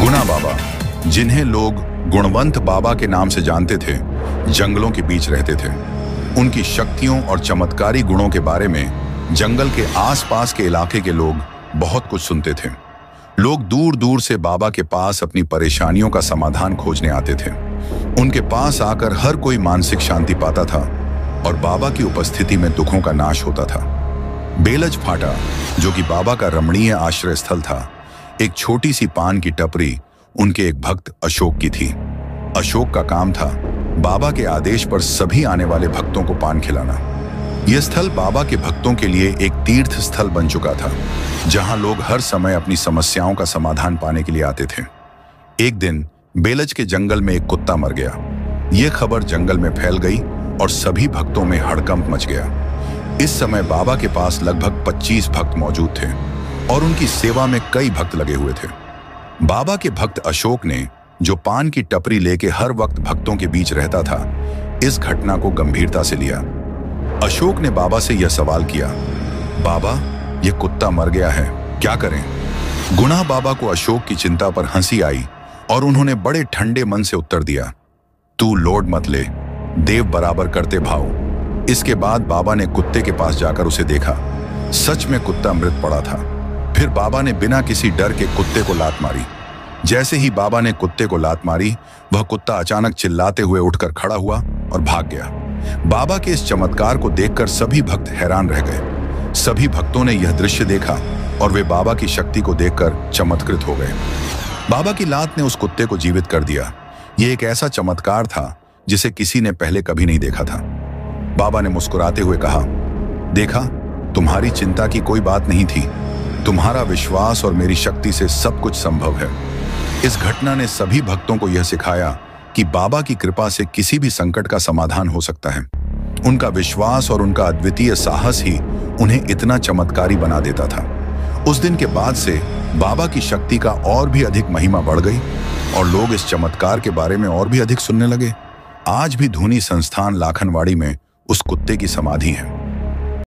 गुणा बाबा, जिन्हें लोग गुणवंत बाबा के नाम से जानते थे, जंगलों के बीच रहते थे। उनकी शक्तियों और चमत्कारी गुणों के बारे में जंगल के आसपास के इलाके के लोग बहुत कुछ सुनते थे। लोग दूर दूर से बाबा के पास अपनी परेशानियों का समाधान खोजने आते थे। उनके पास आकर हर कोई मानसिक शांति पाता था और बाबा की उपस्थिति में दुखों का नाश होता था। बेलज फाटा, जो कि बाबा का रमणीय आश्रय स्थल था, एक छोटी सी पान की टपरी उनके एक भक्त अशोक की थी। अशोक का काम था बाबा के आदेश पर सभी आने वाले भक्तों को पान खिलाना। यह स्थल बाबा के भक्तों के लिए एक तीर्थ स्थल बन चुका था, जहां लोग हर समय अपनी समस्याओं का समाधान पाने के लिए आते थे। एक दिन बेलज के जंगल में एक कुत्ता मर गया। यह खबर जंगल में फैल गई और सभी भक्तों में हड़कंप मच गया। इस समय बाबा के पास लगभग 25 भक्त मौजूद थे और उनकी सेवा में कई भक्त लगे हुए थे। बाबा के भक्त अशोक ने, जो पान की टपरी लेके हर वक्त भक्तों के बीच रहता था, इस घटना को गंभीरता से लिया। अशोक ने बाबा से यह सवाल किया, बाबा, यह कुत्ता मर गया है, क्या करें? गुणा बाबा को अशोक की चिंता पर हंसी आई और उन्होंने बड़े ठंडे मन से उत्तर दिया, तू लोड मत ले, देव बराबर करते भाव। इसके बाद बाबा ने कुत्ते के पास जाकर उसे देखा। सच में कुत्ता मृत पड़ा था। फिर बाबा ने बिना किसी डर के कुत्ते को लात मारी। जैसे ही बाबा ने कुत्ते को लात मारी, वह कुत्ता अचानक चिल्लाते हुए उठकर खड़ा हुआ और भाग गया। बाबा के इस चमत्कार को देखकर सभी भक्त हैरान रह गए। सभी भक्तों ने यह दृश्य देखा और वे बाबा की शक्ति को देखकर चमत्कृत हो गए। बाबा की लात ने उस कुत्ते को जीवित कर दिया। यह एक ऐसा चमत्कार था जिसे किसी ने पहले कभी नहीं देखा था। बाबा ने मुस्कुराते हुए कहा, देखा, तुम्हारी चिंता की कोई बात नहीं थी। तुम्हारा विश्वास और मेरी शक्ति से सब कुछ संभव है। इस घटना ने सभी भक्तों को यह सिखाया कि बाबा की कृपा से किसी भी संकट का समाधान हो सकता है। उनका विश्वास और उनका अद्वितीय साहस ही उन्हें इतना चमत्कारी बना देता था। उस दिन के बाद से बाबा की शक्ति का और भी अधिक महिमा बढ़ गई और लोग इस चमत्कार के बारे में और भी अधिक सुनने लगे। आज भी धूनी संस्थान लाखनवाड़ी में उस कुत्ते की समाधि है।